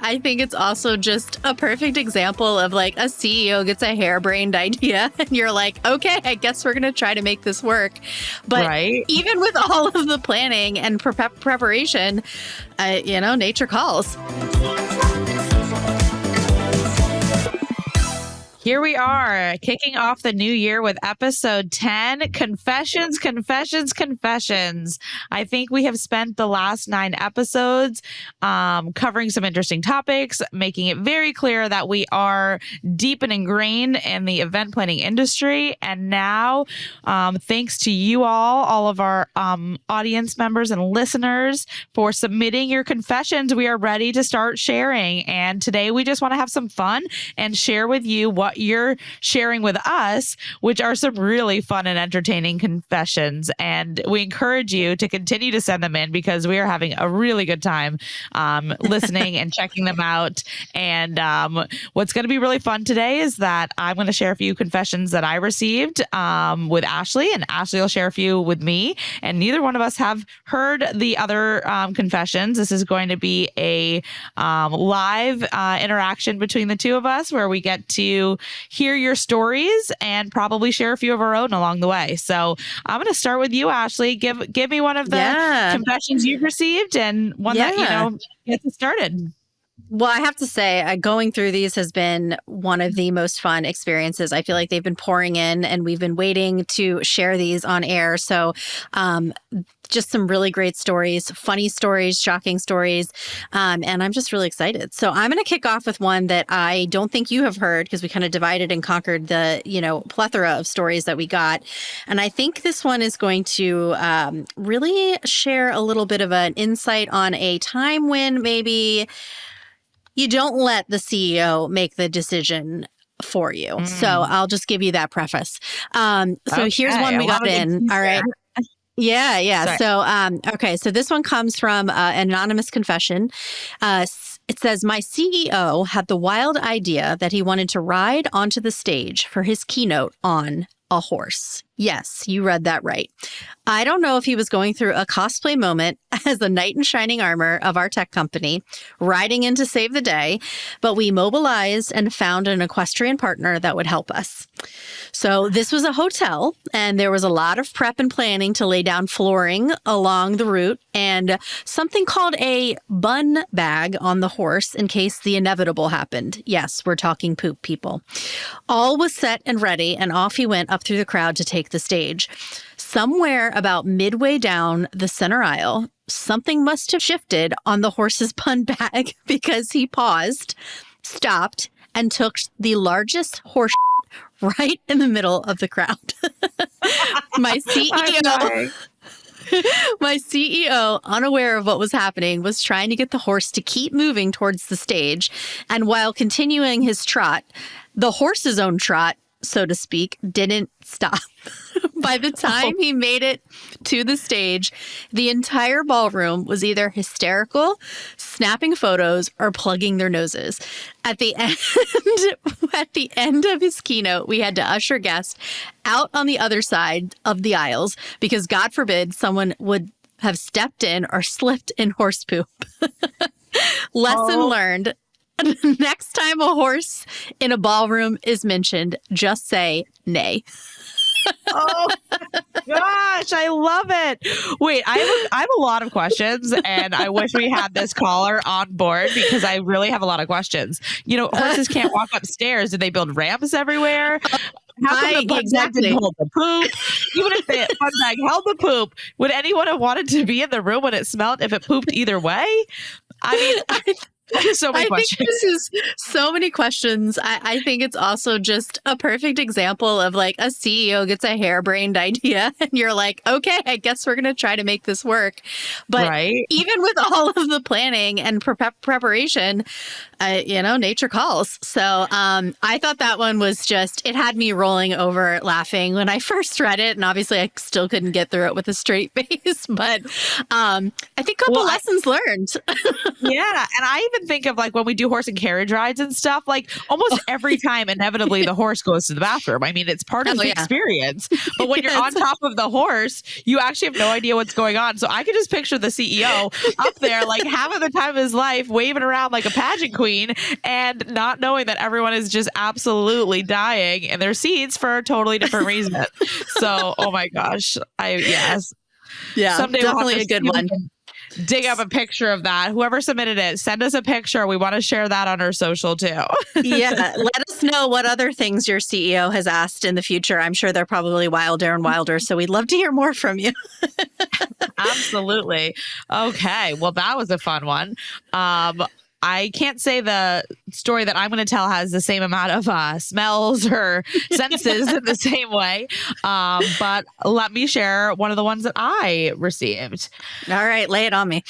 I think it's also just a perfect example of like a CEO gets a harebrained idea and you're like, okay, I guess we're going to try to make this work. But even with all of the planning and preparation, nature calls. Here we are, kicking off the new year with episode 10, Confessions, Confessions, Confessions. I think we have spent the last 9 episodes covering some interesting topics, making it very clear that we are deep and ingrained in the event planning industry. And now, thanks to you all of our audience members and listeners for submitting your confessions, we are ready to start sharing. And today we just want to have some fun and share with you what you're sharing with us, which are some really fun and entertaining confessions. And we encourage you to continue to send them in because we are having a really good time listening and checking them out. And what's going to be really fun today is that I'm going to share a few confessions that I received with Ashley, and Ashley will share a few with me. And neither one of us have heard the other confessions. This is going to be a live interaction between the two of us where we get to hear your stories and probably share a few of our own along the way. So I'm going to start with you, Ashley. Give me one of the confessions you've received and one that, gets us started. Well, I have to say, going through these has been one of the most fun experiences. I feel like they've been pouring in and we've been waiting to share these on air. So just some really great stories, funny stories, shocking stories. And I'm just really excited. So I'm going to kick off with one that I don't think you have heard because we kind of divided and conquered the, plethora of stories that we got. And I think this one is going to really share a little bit of an insight on a time when maybe you don't let the CEO make the decision for you. So I'll just give you that preface. So here's one we got in. All right. Yeah. Sorry. So, so this one comes from an anonymous confession. It says, my CEO had the wild idea that he wanted to ride onto the stage for his keynote on a horse. Yes, you read that right. I don't know if he was going through a cosplay moment as the knight in shining armor of our tech company, riding in to save the day, but we mobilized and found an equestrian partner that would help us. So this was a hotel, and there was a lot of prep and planning to lay down flooring along the route and something called a bun bag on the horse in case the inevitable happened. Yes, we're talking poop, people. All was set and ready, and off he went up through the crowd to take the stage. Somewhere about midway down the center aisle, something must have shifted on the horse's bun bag because he paused, stopped, and took the largest horse right in the middle of the crowd. My CEO, unaware of what was happening, was trying to get the horse to keep moving towards the stage. And while continuing his trot, the horse's own trot, so to speak, didn't stop. By the time he made it to the stage, the entire ballroom was either hysterical, snapping photos, or plugging their noses. At the end of his keynote, we had to usher guests out on the other side of the aisles because, God forbid, someone would have stepped in or slipped in horse poop. Lesson learned. Next time a horse in a ballroom is mentioned, just say nay. Oh gosh, I love it. Wait, I have a lot of questions, and I wish we had this caller on board because I really have a lot of questions. Horses can't walk upstairs. Do they build ramps everywhere? How come the bun bag didn't hold the poop? Even if the bun bag held the poop, would anyone have wanted to be in the room when it smelled if it pooped either way? I mean, so many questions. Think this is so many questions. I think it's also just a perfect example of like a CEO gets a harebrained idea and you're like, okay, I guess we're going to try to make this work. But even with all of the planning and preparation, nature calls. So I thought that one was just, it had me rolling over laughing when I first read it. And obviously I still couldn't get through it with a straight face. But I think a couple lessons learned. Yeah. And I even think of like when we do horse and carriage rides and stuff, like almost every time inevitably the horse goes to the bathroom. I mean, it's part of the experience. But when you're on top of the horse, you actually have no idea what's going on. So I can just picture the CEO up there like having the time of his life, waving around like a pageant queen and not knowing that everyone is just absolutely dying in their seats for a totally different reason. So, oh my gosh. Yes. Yeah, someday definitely we'll a good one. Dig up a picture of that. Whoever submitted it, send us a picture. We want to share that on our social too. Yeah, let us know what other things your CEO has asked in the future. I'm sure they're probably wilder and wilder. So we'd love to hear more from you. Absolutely. Okay. Well, that was a fun one. I can't say the story that I'm going to tell has the same amount of smells or senses in the same way. But let me share one of the ones that I received. All right, lay it on me.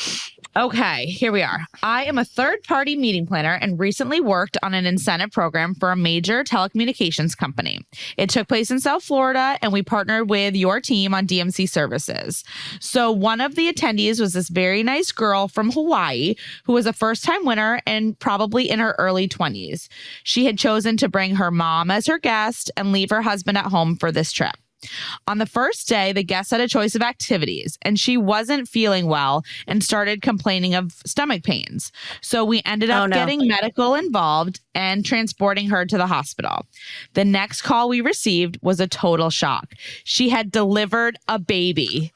Okay, here we are. I am a third-party meeting planner and recently worked on an incentive program for a major telecommunications company. It took place in South Florida, and we partnered with your team on DMC services. So one of the attendees was this very nice girl from Hawaii who was a first-time winner and probably in her early 20s. She had chosen to bring her mom as her guest and leave her husband at home for this trip. On the first day, the guest had a choice of activities, and she wasn't feeling well and started complaining of stomach pains. So we ended up getting medical involved and transporting her to the hospital. The next call we received was a total shock. She had delivered a baby.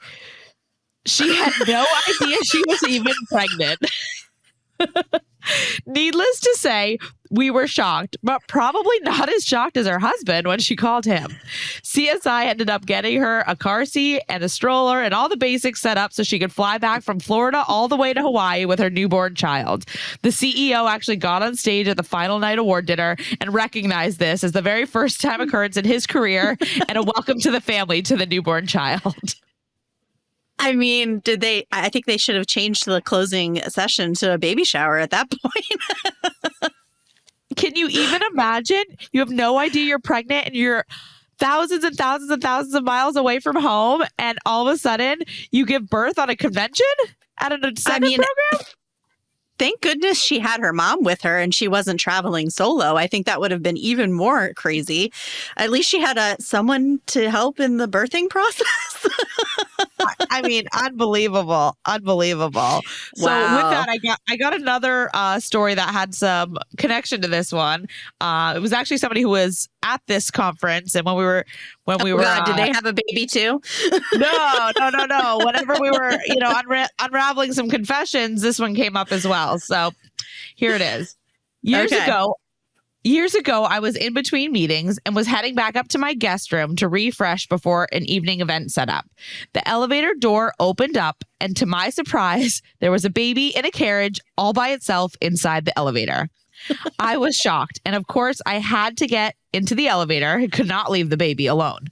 She had no idea she was even pregnant. Needless to say, we were shocked, but probably not as shocked as her husband when she called him. CSI ended up getting her a car seat and a stroller and all the basics set up so she could fly back from Florida all the way to Hawaii with her newborn child. The CEO actually got on stage at the final night award dinner and recognized this as the very first time occurrence in his career and a welcome to the family to the newborn child. I mean, I think they should have changed the closing session to a baby shower at that point. Can you even imagine? You have no idea you're pregnant and you're thousands and thousands and thousands of miles away from home. And all of a sudden you give birth on a convention at an incentive program? Thank goodness she had her mom with her and she wasn't traveling solo. I think that would have been even more crazy. At least she had someone to help in the birthing process. I mean, unbelievable. Unbelievable. So with that, I got another story that had some connection to this one. It was actually somebody who was at this conference, and when we were did they have a baby too? No. Whenever we were, unraveling some confessions, this one came up as well. So here it is. Years ago, I was in between meetings and was heading back up to my guest room to refresh before an evening event set up. The elevator door opened up, and to my surprise, there was a baby in a carriage all by itself inside the elevator. I was shocked, and of course, I had to get into the elevator. I could not leave the baby alone.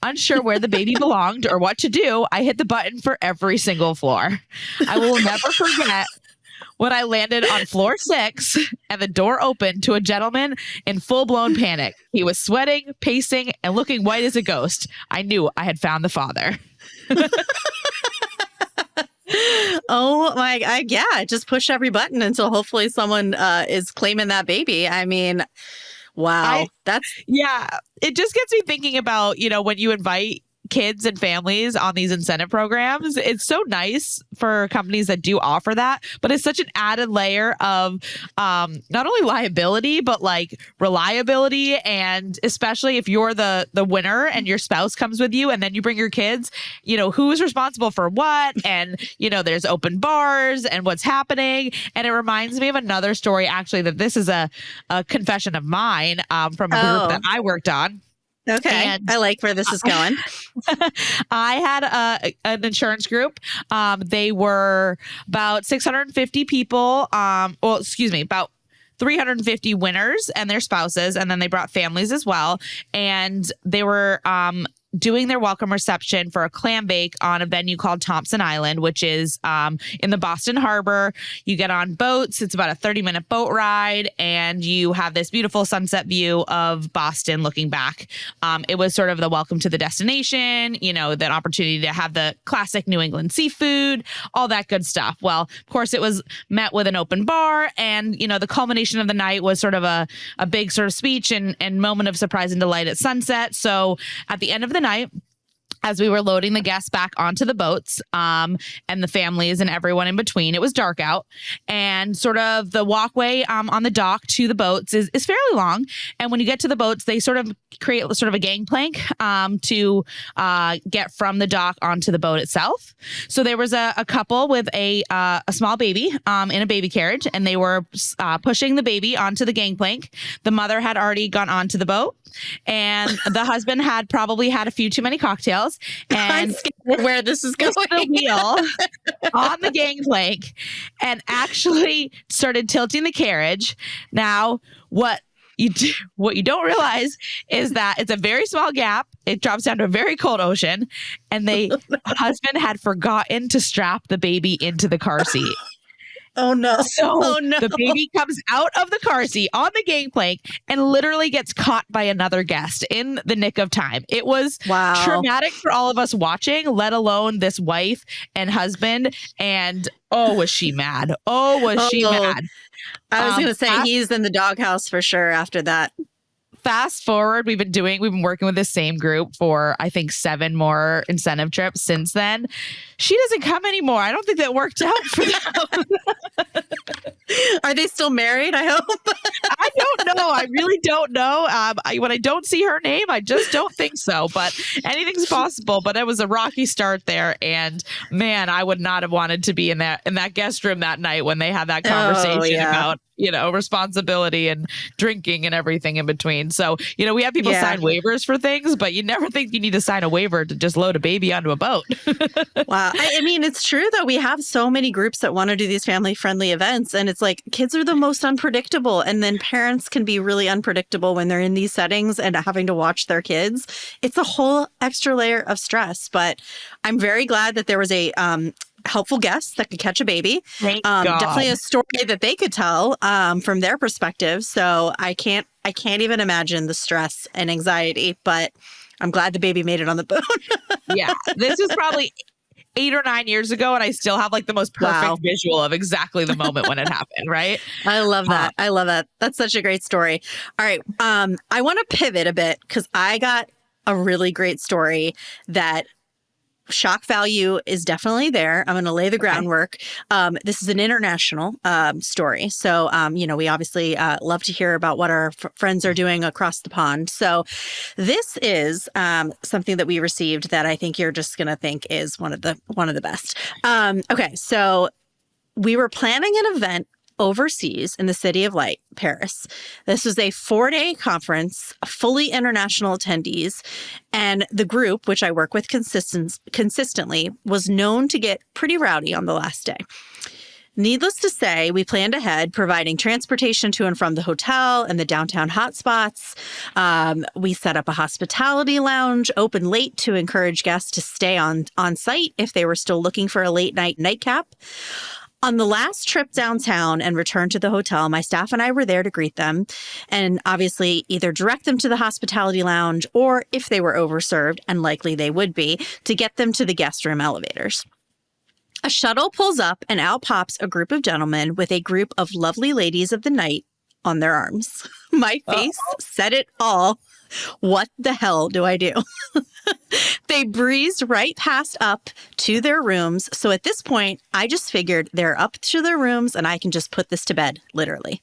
Unsure where the baby belonged or what to do, I hit the button for every single floor. I will never forget when I landed on floor 6 and the door opened to a gentleman in full-blown panic. He was sweating, pacing, and looking white as a ghost. I knew I had found the father. Oh my, just push every button until hopefully someone is claiming that baby. I mean, wow. It just gets me thinking about, when you invite kids and families on these incentive programs. It's so nice for companies that do offer that, but it's such an added layer of not only liability, but like reliability. And especially if you're the winner and your spouse comes with you and then you bring your kids, who's responsible for what? And, there's open bars and what's happening. And it reminds me of another story, actually, that this is a confession of mine from a group that I worked on. Okay. And I like where this is going. I had an insurance group. They were about 650 people. About 350 winners and their spouses. And then they brought families as well. And they were doing their welcome reception for a clam bake on a venue called Thompson Island, which is in the Boston Harbor. You get on boats. It's about a 30-minute boat ride, and you have this beautiful sunset view of Boston looking back. It was sort of the welcome to the destination, you know, that opportunity to have the classic New England seafood, all that good stuff. Well, of course, it was met with an open bar, and, you know, the culmination of the night was sort of a big sort of speech and moment of surprise and delight at sunset. So at the end of the night, as we were loading the guests back onto the boats, and the families and everyone in between, it was dark out, and sort of the walkway on the dock to the boats is fairly long. And when you get to the boats, they sort of create sort of a gangplank to get from the dock onto the boat itself. So there was a couple with a small baby in a baby carriage, and they were pushing the baby onto the gangplank. The mother had already gone onto the boat, and the husband had probably had a few too many cocktails and where this is going. The wheel on the gangplank and actually started tilting the carriage. Now, what you don't realize is that it's a very small gap. It drops down to a very cold ocean, and the husband had forgotten to strap the baby into the car seat. Oh no. So the baby comes out of the car seat on the gangplank and literally gets caught by another guest in the nick of time. It was traumatic for all of us watching, let alone this wife and husband. And was she mad? She mad? I was going to say he's in the doghouse for sure after that. Fast forward, we've been working with the same group for, I think, 7 more incentive trips since then. She doesn't come anymore. I don't think that worked out for them. Are they still married? I hope. I don't know. I really don't know. When I don't see her name, I just don't think so. But anything's possible. But it was a rocky start there. And man, I would not have wanted to be in that guest room that night when they had that conversation about, you know, responsibility and drinking and everything in between. So, you know, we have people sign waivers for things, but you never think you need to sign a waiver to just load a baby onto a boat. Wow. I mean, it's true that we have so many groups that want to do these family-friendly events, and it's like kids are the most unpredictable, and then parents can be really unpredictable when they're in these settings and having to watch their kids. It's a whole extra layer of stress, but I'm very glad that there was a helpful guest that could catch a baby. Thank God. Definitely a story that they could tell from their perspective. So I can't even imagine the stress and anxiety, but I'm glad the baby made it on the boat. Yeah, this is probably 8 or 9 years ago, and I still have like the most perfect visual of exactly the moment when it happened, right? I love that. I love that. That's such a great story. All right. I want to pivot a bit because I got a really great story that shock value is definitely there. I'm going to lay the groundwork. This is an international story. So, you know, we obviously love to hear about what our friends are doing across the pond. So this is something that we received that I think you're just going to think is one of the best. Okay. So we were planning an event overseas in the City of Light, Paris. This was a 4-day conference, fully international attendees, and the group, which I work with consistently, was known to get pretty rowdy on the last day. Needless to say, we planned ahead, providing transportation to and from the hotel and the downtown hotspots. We set up a hospitality lounge, open late to encourage guests to stay on site if they were still looking for a late night nightcap. On the last trip downtown and return to the hotel, my staff and I were there to greet them and obviously either direct them to the hospitality lounge or, if they were overserved, and likely they would be, to get them to the guest room elevators. A shuttle pulls up and out pops a group of gentlemen with a group of lovely ladies of the night on their arms. My face said it all. What the hell do I do? They breezed right past up to their rooms. So at this point, I just figured they're up to their rooms and I can just put this to bed, literally.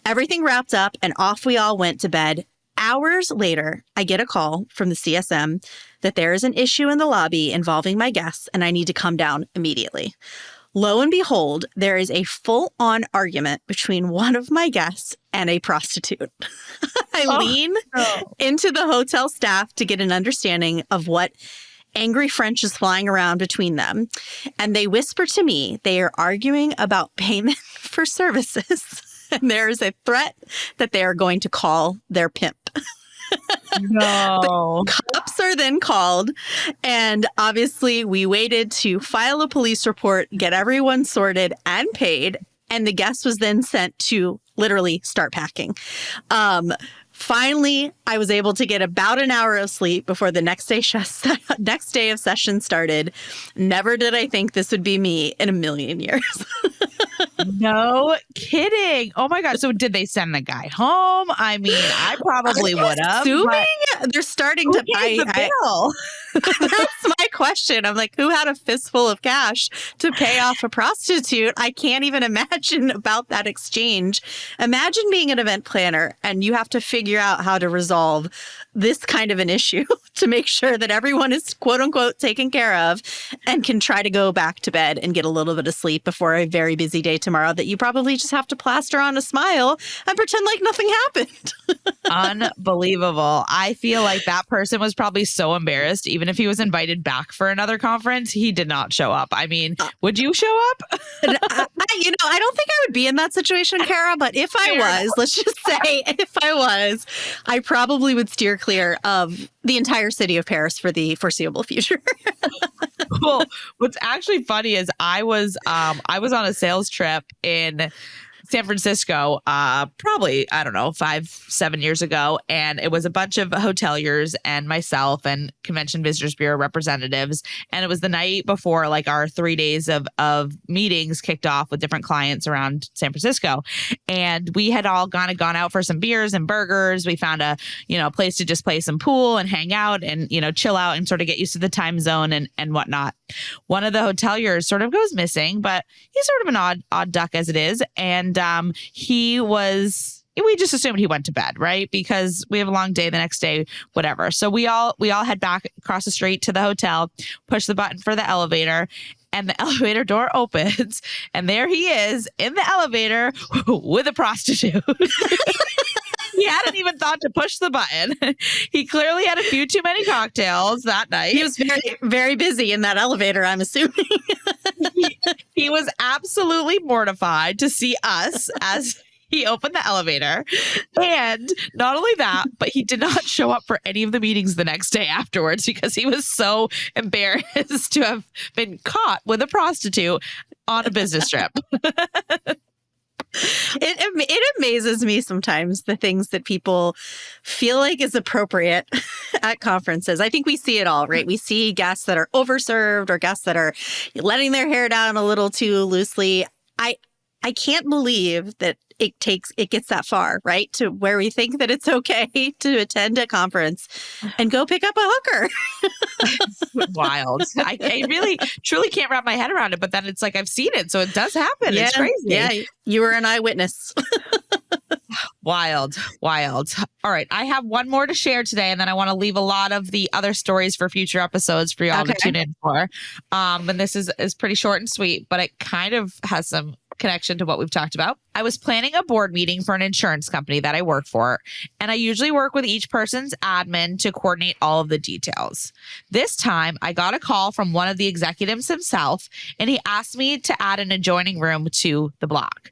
Everything wrapped up and off we all went to bed. Hours later, I get a call from the CSM that there is an issue in the lobby involving my guests and I need to come down immediately. Lo and behold, there is a full-on argument between one of my guests and a prostitute. I lean into the hotel staff to get an understanding of what angry French is flying around between them. And they whisper to me they are arguing about payment for services. And there is a threat that they are going to call their pimp. No. Cops are then called, and obviously we waited to file a police report, get everyone sorted and paid, and the guest was then sent to literally start packing. Finally, I was able to get about an hour of sleep before the next day of session started. Never did I think this would be me in a million years. No kidding. Oh my God. So did they send the guy home? I mean, I probably would have. Assuming they're starting to pay the bill. That's my question. I'm like, who had a fistful of cash to pay off a prostitute? I can't even imagine about that exchange. Imagine being an event planner and you have to figure out how to resolve this kind of an issue to make sure that everyone is quote unquote taken care of and can try to go back to bed and get a little bit of sleep before a very busy day tomorrow that you probably just have to plaster on a smile and pretend like nothing happened. Unbelievable. I feel like that person was probably so embarrassed. Even if he was invited back for another conference, he did not show up. I mean, would you show up? I don't think I would be in that situation, Kara, but if I was, let's just say if I was, I probably would steer clear of the entire city of Paris for the foreseeable future. Well, what's actually funny is I was on a sales trip in San Francisco, probably, I don't know, 5-7 years ago. And it was a bunch of hoteliers and myself and Convention Visitors Bureau representatives. And it was the night before like our 3 days of meetings kicked off with different clients around San Francisco. And we had all gone out for some beers and burgers. We found a place to just play some pool and hang out and, chill out and sort of get used to the time zone and whatnot. One of the hoteliers sort of goes missing, but he's sort of an odd duck as it is. And we just assumed he went to bed, right? Because we have a long day the next day, whatever. So we all head back across the street to the hotel, push the button for the elevator, and the elevator door opens. And there he is in the elevator with a prostitute. He hadn't even thought to push the button. He clearly had a few too many cocktails that night. He was very, very busy in that elevator, I'm assuming. He was absolutely mortified to see us as he opened the elevator. And not only that, but he did not show up for any of the meetings the next day afterwards because he was so embarrassed to have been caught with a prostitute on a business trip. It amazes me sometimes the things that people feel like is appropriate at conferences. I think we see it all, right? We see guests that are overserved or guests that are letting their hair down a little too loosely. I can't believe that it gets that far, right? To where we think that it's okay to attend a conference and go pick up a hooker. Wild. I really, truly can't wrap my head around it, but then it's like, I've seen it. So it does happen. Yeah, it's crazy. Yeah, you were an eyewitness. Wild. All right. I have one more to share today, and then I want to leave a lot of the other stories for future episodes for y'all to tune in for. And this is pretty short and sweet, but it kind of has some connection to what we've talked about. I was planning a board meeting for an insurance company that I work for, and I usually work with each person's admin to coordinate all of the details. This time, I got a call from one of the executives himself, and he asked me to add an adjoining room to the block.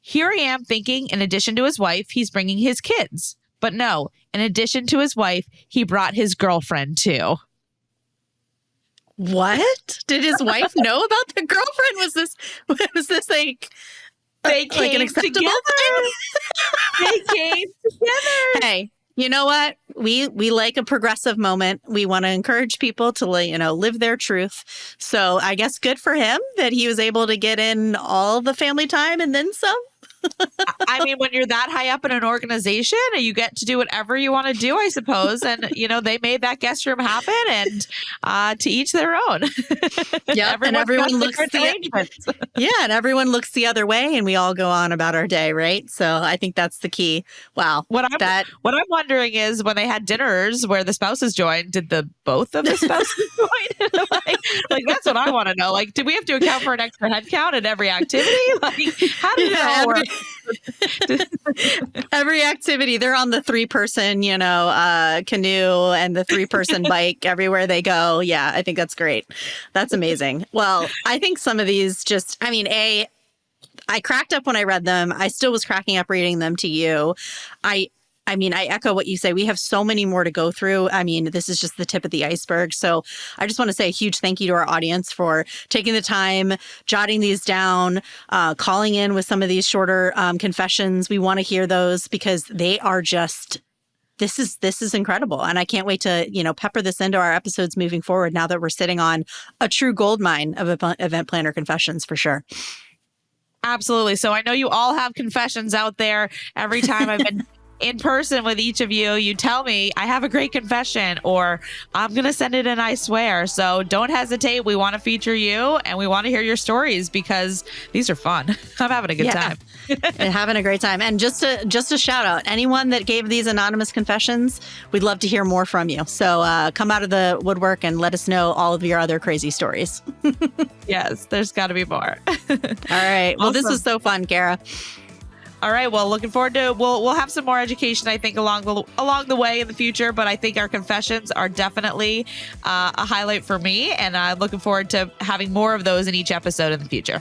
Here I am thinking, in addition to his wife, he's bringing his kids. But no, in addition to his wife, he brought his girlfriend too. What? Did his wife know about the girlfriend? Was this like they came like an acceptable together? They came together. Hey, you know what? We like a progressive moment. We want to encourage people to live their truth. So I guess good for him that he was able to get in all the family time and then some. I mean, when you're that high up in an organization, you get to do whatever you want to do, I suppose. And, they made that guest room happen, and to each their own. Yeah, and everyone looks and everyone looks the other way, and we all go on about our day, right? So I think that's the key. Wow. What I'm wondering is when they had dinners where the spouses joined, did both of the spouses join? like that's what I want to know. Like, did we have to account for an extra head count at every activity? Like, how did it all work? Every activity, they're on the 3-person, canoe and the 3-person bike everywhere they go. Yeah, I think that's great. That's amazing. Well, I think some of these I cracked up when I read them. I still was cracking up reading them to you. I I mean, I echo what you say. We have so many more to go through. I mean, this is just the tip of the iceberg. So I just want to say a huge thank you to our audience for taking the time, jotting these down, calling in with some of these shorter confessions. We want to hear those because they are just this is incredible. And I can't wait to, pepper this into our episodes moving forward now that we're sitting on a true goldmine of event planner confessions for sure. Absolutely. So I know you all have confessions out there. Every time I've been in person with each of you, you tell me I have a great confession or I'm going to send it in, I swear. So don't hesitate. We want to feature you and we want to hear your stories because these are fun. I'm having a good time. And having a great time. And just a shout out, anyone that gave these anonymous confessions, we'd love to hear more from you. So come out of the woodwork and let us know all of your other crazy stories. Yes, there's got to be more. All right. Well, This was so fun, Kara. All right. Well, looking forward to we'll have some more education, I think, along the way in the future. But I think our confessions are definitely a highlight for me, and I'm looking forward to having more of those in each episode in the future.